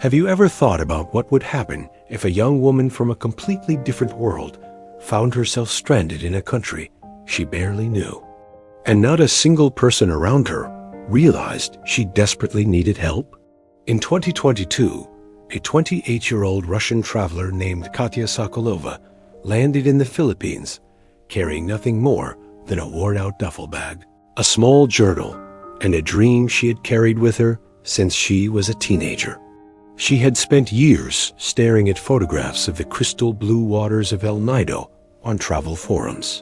Have you ever thought about what would happen if a young woman from a completely different world found herself stranded in a country she barely knew, and not a single person around her realized she desperately needed help? In 2022, a 28-year-old Russian traveler named Katya landed in the Philippines, carrying nothing more than a worn-out duffel bag, a small journal, and a dream she had carried with her since she was a teenager. She had spent years staring at photographs of the crystal blue waters of El Nido on travel forums.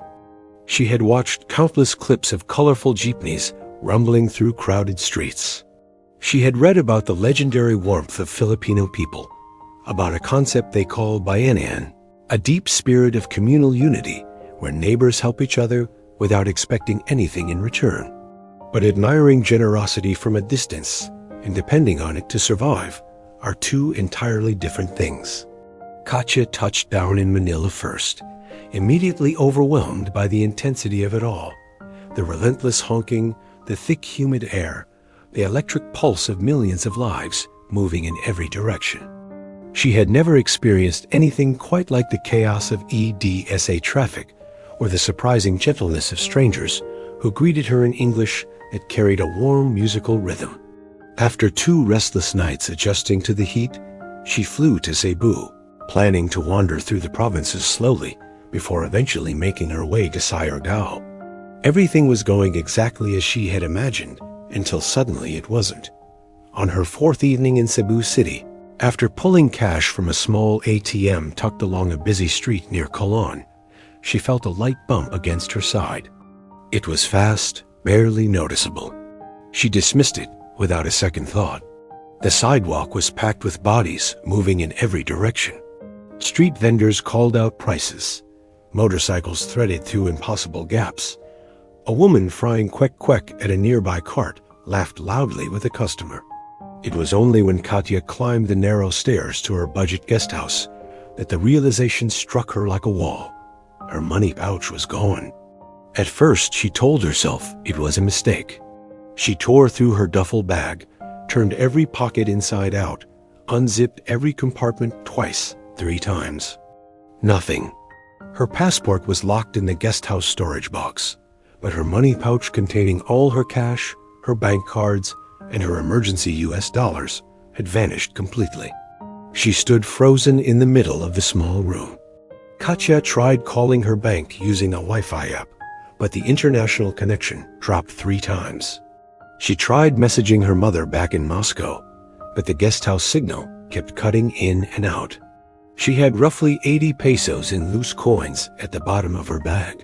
She had watched countless clips of colorful jeepneys rumbling through crowded streets. She had read about the legendary warmth of Filipino people, about a concept they call bayanihan, a deep spirit of communal unity where neighbors help each other without expecting anything in return. But admiring generosity from a distance and depending on it to survive are two entirely different things. Katya touched down in Manila first, immediately overwhelmed by the intensity of it all. The relentless honking, the thick humid air, the electric pulse of millions of lives moving in every direction. She had never experienced anything quite like the chaos of EDSA traffic or the surprising gentleness of strangers who greeted her in English that carried a warm musical rhythm. After 2 restless nights adjusting to the heat, she flew to Cebu, planning to wander through the provinces slowly before eventually making her way to Siargao. Everything was going exactly as she had imagined until suddenly it wasn't. On her 4th evening in Cebu City, after pulling cash from a small ATM tucked along a busy street near Colon, she felt a light bump against her side. It was fast, barely noticeable. She dismissed it without a second thought. The sidewalk was packed with bodies moving in every direction. Street vendors called out prices. Motorcycles threaded through impossible gaps. A woman frying kwek-kwek at a nearby cart laughed loudly with a customer. It was only when Katya climbed the narrow stairs to her budget guest house that the realization struck her like a wall. Her money pouch was gone. At first, she told herself it was a mistake. She tore through her duffel bag, turned every pocket inside out, unzipped every compartment twice, 3 times. Nothing. Her passport was locked in the guest house storage box, but her money pouch containing all her cash, her bank cards, and her emergency US dollars had vanished completely. She stood frozen in the middle of the small room. Katya tried calling her bank using a Wi-Fi app, but the international connection dropped 3 times. She tried messaging her mother back in Moscow, but the guest house signal kept cutting in and out. She had roughly 80 pesos in loose coins at the bottom of her bag.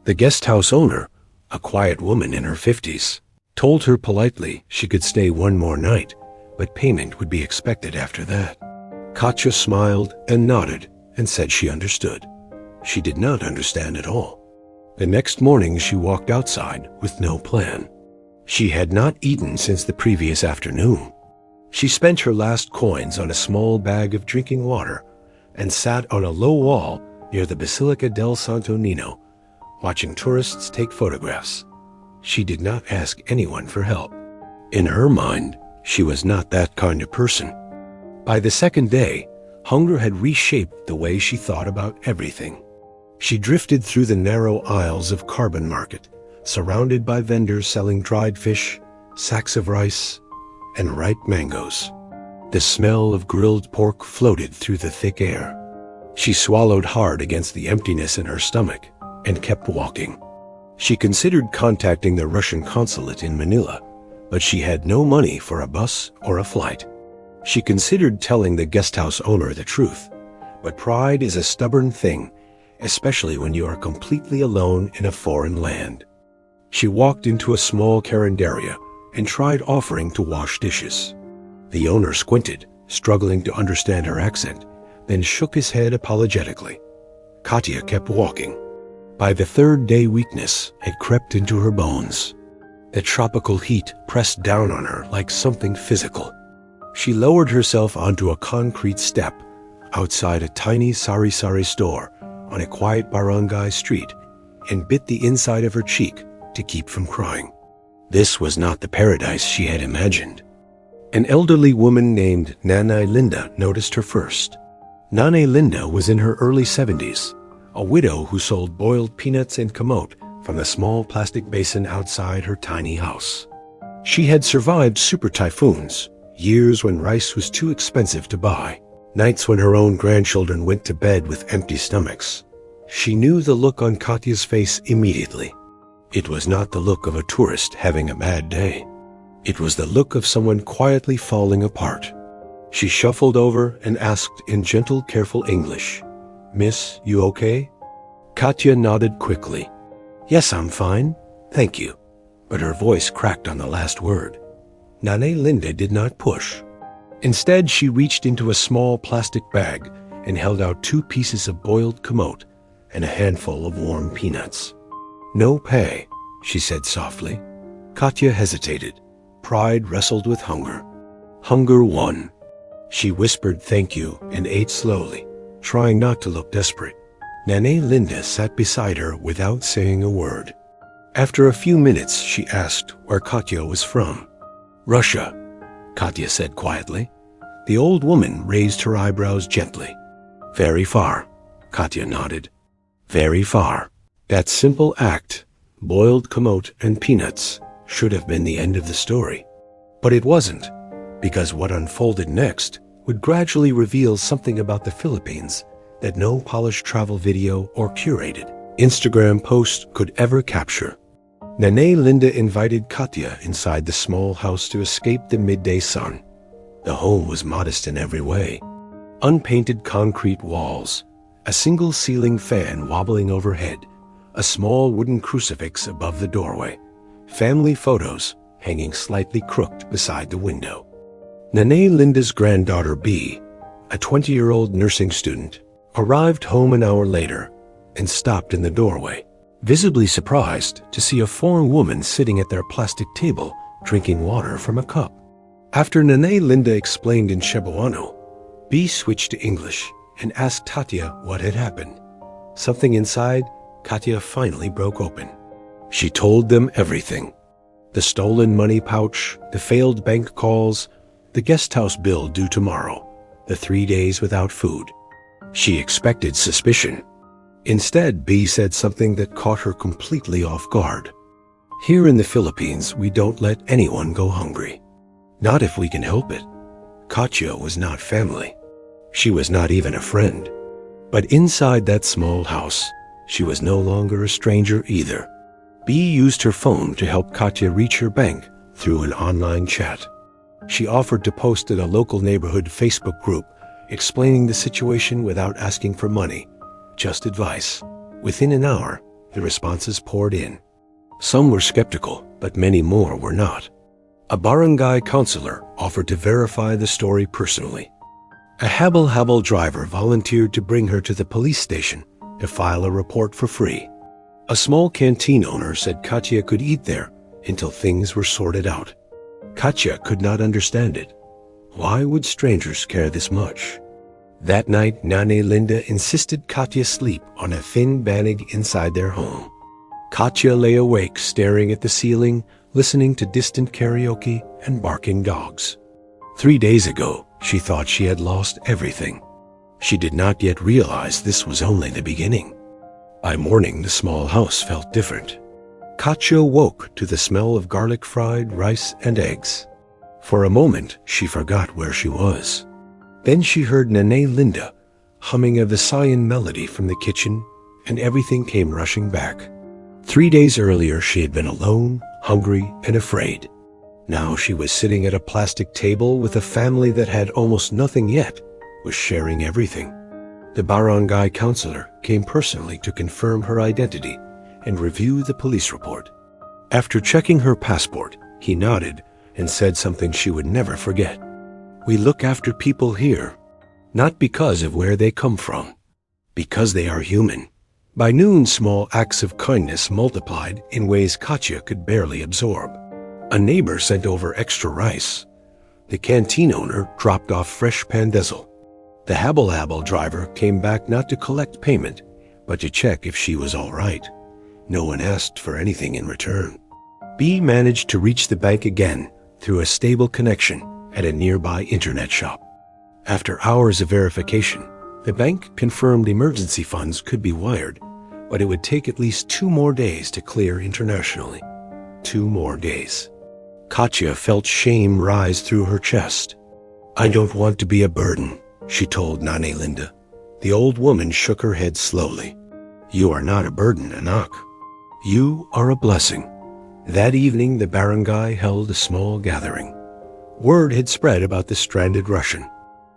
The guest house owner, a quiet woman in her 50s, told her politely she could stay 1 more night, but payment would be expected after that. Katya smiled and nodded and said she understood. She did not understand at all. The next morning she walked outside with no plan. She had not eaten since the previous afternoon. She spent her last coins on a small bag of drinking water and sat on a low wall near the Basilica del Santo Niño, watching tourists take photographs. She did not ask anyone for help. In her mind, she was not that kind of person. By the 2nd day, hunger had reshaped the way she thought about everything. She drifted through the narrow aisles of Carbon Market, surrounded by vendors selling dried fish, sacks of rice, and ripe mangoes. The smell of grilled pork floated through the thick air. She swallowed hard against the emptiness in her stomach and kept walking. She considered contacting the Russian consulate in Manila, but she had no money for a bus or a flight. She considered telling the guest house owner the truth, but pride is a stubborn thing, especially when you are completely alone in a foreign land. She walked into a small carinderia and tried offering to wash dishes. The owner squinted, struggling to understand her accent, then shook his head apologetically. Katya kept walking. By the 3rd day, weakness had crept into her bones. The tropical heat pressed down on her like something physical. She lowered herself onto a concrete step outside a tiny sari-sari store on a quiet barangay street and bit the inside of her cheek to keep from crying. This was not the paradise she had imagined. An elderly woman named Nanay Linda noticed her first. Nanay Linda was in her early 70s, a widow who sold boiled peanuts and camote from the small plastic basin outside her tiny house. She had survived super typhoons, years when rice was too expensive to buy, nights when her own grandchildren went to bed with empty stomachs. She knew the look on Katya's face immediately. It was not the look of a tourist having a bad day. It was the look of someone quietly falling apart. She shuffled over and asked in gentle, careful English, "Miss, you okay?" Katya nodded quickly. "Yes, I'm fine, thank you." But her voice cracked on the last word. Nanay Linda did not push. Instead, she reached into a small plastic bag and held out 2 pieces of boiled camote and a handful of warm peanuts. "No pay," she said softly. Katya hesitated. Pride wrestled with hunger. Hunger won. She whispered thank you and ate slowly, trying not to look desperate. Nanay Linda sat beside her without saying a word. After a few minutes, she asked where Katya was from. "Russia," Katya said quietly. The old woman raised her eyebrows gently. "Very far," Katya nodded. "Very far." That simple act, boiled camote and peanuts, should have been the end of the story. But it wasn't, because what unfolded next would gradually reveal something about the Philippines that no polished travel video or curated Instagram post could ever capture. Nanay Linda invited Katya inside the small house to escape the midday sun. The home was modest in every way. Unpainted concrete walls, a single ceiling fan wobbling overhead, a small wooden crucifix above the doorway, family photos hanging slightly crooked beside the window. Nanay Linda's granddaughter B, a 20-year-old nursing student, arrived home an hour later and stopped in the doorway, visibly surprised to see a foreign woman sitting at their plastic table drinking water from a cup. After Nanay Linda explained in Cebuano, B switched to English and asked Katya what had happened. Something inside Katya finally broke open. She told them everything. The stolen money pouch, the failed bank calls, the guest house bill due tomorrow, the 3 days without food. She expected suspicion. Instead, B said something that caught her completely off guard. "Here in the Philippines, we don't let anyone go hungry. Not if we can help it." Katya was not family. She was not even a friend. But inside that small house, she was no longer a stranger either. B used her phone to help Katya reach her bank through an online chat. She offered to post in a local neighborhood Facebook group, explaining the situation without asking for money, just advice. Within an hour, the responses poured in. Some were skeptical, but many more were not. A barangay counselor offered to verify the story personally. A habal-habal driver volunteered to bring her to the police station to file a report for free. A small canteen owner said Katya could eat there until things were sorted out. Katya could not understand it. Why would strangers care this much? That night, Nanay Linda insisted Katya sleep on a thin banig inside their home. Katya lay awake staring at the ceiling, listening to distant karaoke and barking dogs. 3 days ago, she thought she had lost everything. She did not yet realize this was only the beginning. By morning, the small house felt different. Katya woke to the smell of garlic-fried rice and eggs. For a moment, she forgot where she was. Then she heard Nanay Linda humming a Visayan melody from the kitchen, and everything came rushing back. 3 days earlier, she had been alone, hungry, and afraid. Now she was sitting at a plastic table with a family that had almost nothing yet, was sharing everything. The barangay counselor came personally to confirm her identity and review the police report. After checking her passport, he nodded and said something she would never forget. "We look after people here, not because of where they come from, because they are human." By noon, small acts of kindness multiplied in ways Katya could barely absorb. A neighbor sent over extra rice. The canteen owner dropped off fresh pandesal. The habal-habal driver came back not to collect payment, but to check if she was all right. No one asked for anything in return. B managed to reach the bank again through a stable connection at a nearby internet shop. After hours of verification, the bank confirmed emergency funds could be wired, but it would take at least 2 more days to clear internationally. 2 more days. Katya felt shame rise through her chest. "I don't want to be a burden," she told Nanay Linda. The old woman shook her head slowly. "You are not a burden, Anak. You are a blessing." That evening, the barangay held a small gathering. Word had spread about the stranded Russian.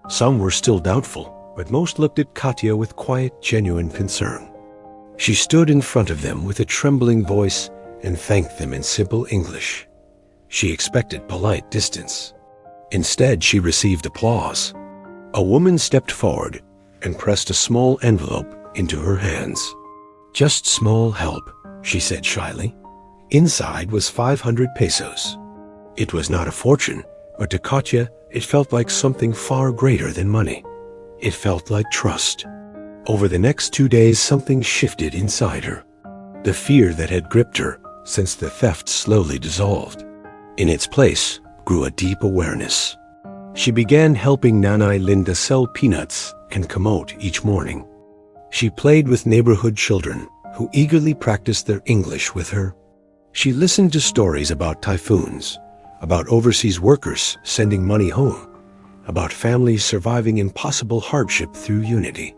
Some were still doubtful, but most looked at Katya with quiet, genuine concern. She stood in front of them with a trembling voice and thanked them in simple English. She expected polite distance. Instead, she received applause. A woman stepped forward and pressed a small envelope into her hands. "Just small help," she said shyly. Inside was 500 pesos. It was not a fortune, but to Katya, it felt like something far greater than money. It felt like trust. Over the next 2 days, something shifted inside her. The fear that had gripped her since the theft slowly dissolved. In its place grew a deep awareness. She began helping Nanay Linda sell peanuts and camote each morning. She played with neighborhood children who eagerly practiced their English with her. She listened to stories about typhoons, about overseas workers sending money home, about families surviving impossible hardship through unity.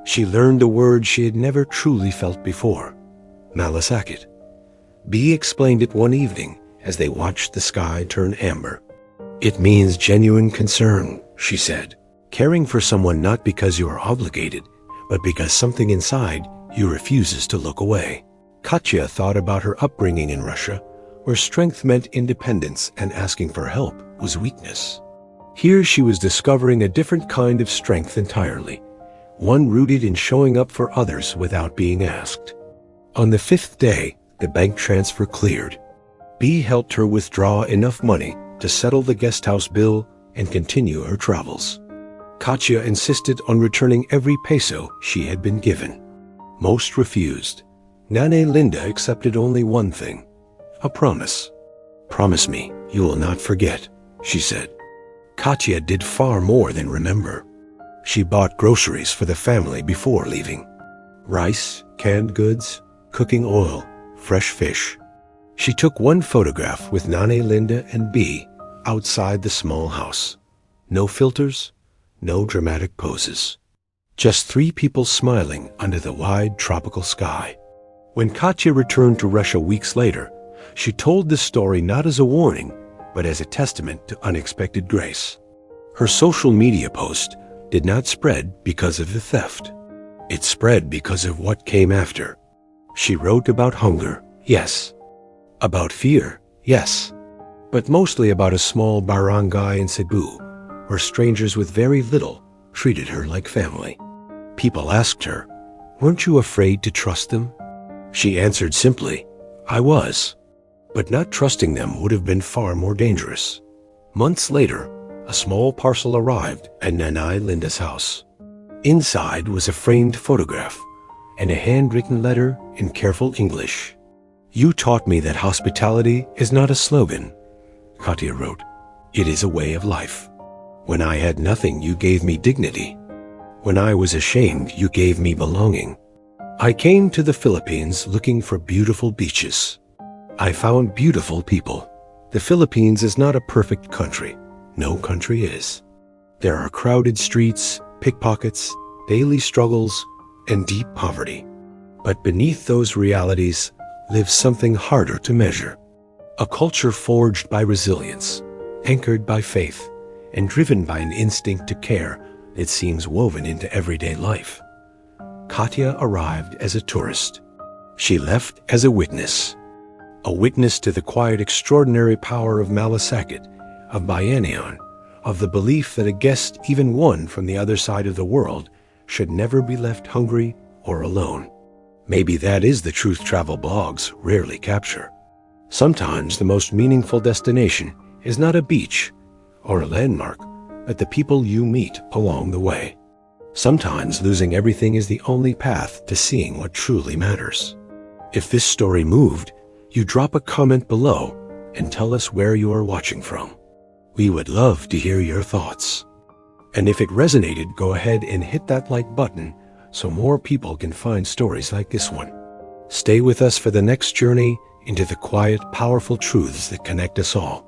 She learned a word she had never truly felt before: malasakit. B explained it one evening as they watched the sky turn amber. "It means genuine concern," she said, "caring for someone not because you are obligated, but because something inside you refuses to look away." Katya thought about her upbringing in Russia, where strength meant independence and asking for help was weakness. Here she was discovering a different kind of strength entirely, one rooted in showing up for others without being asked. On the 5th day, the bank transfer cleared. B helped her withdraw enough money to settle the guest house bill and continue her travels. Katya insisted on returning every peso she had been given. Most refused. Nanay Linda accepted only one thing: a promise. "Promise me you will not forget," she said. Katya did far more than remember. She bought groceries for the family before leaving. Rice, canned goods, cooking oil, fresh fish. She took one photograph with Nanay Linda and B outside the small house. No filters, no dramatic poses. Just 3 people smiling under the wide tropical sky. When Katya returned to Russia weeks later, she told this story not as a warning, but as a testament to unexpected grace. Her social media post did not spread because of the theft. It spread because of what came after. She wrote about hunger, yes. About fear, yes. But mostly about a small barangay in Cebu, where strangers with very little treated her like family. People asked her, "Weren't you afraid to trust them?" She answered simply, "I was." But not trusting them would have been far more dangerous. Months later, a small parcel arrived at Nanay Linda's house. Inside was a framed photograph and a handwritten letter in careful English. "You taught me that hospitality is not a slogan," Katya wrote. "It is a way of life. When I had nothing, you gave me dignity. When I was ashamed, you gave me belonging. I came to the Philippines looking for beautiful beaches. I found beautiful people. The Philippines is not a perfect country. No country is. There are crowded streets, pickpockets, daily struggles, and deep poverty. But beneath those realities lives something harder to measure. A culture forged by resilience, anchored by faith, and driven by an instinct to care that seems woven into everyday life." Katya arrived as a tourist. She left as a witness to the quiet, extraordinary power of malasakit, of bayanihan, of the belief that a guest, even one from the other side of the world, should never be left hungry or alone. Maybe that is the truth travel blogs rarely capture. Sometimes the most meaningful destination is not a beach or a landmark, but the people you meet along the way. Sometimes losing everything is the only path to seeing what truly matters. If this story moved, you drop a comment below and tell us where you are watching from. We would love to hear your thoughts. And if it resonated, go ahead and hit that like button so more people can find stories like this one. Stay with us for the next journey into the quiet, powerful truths that connect us all.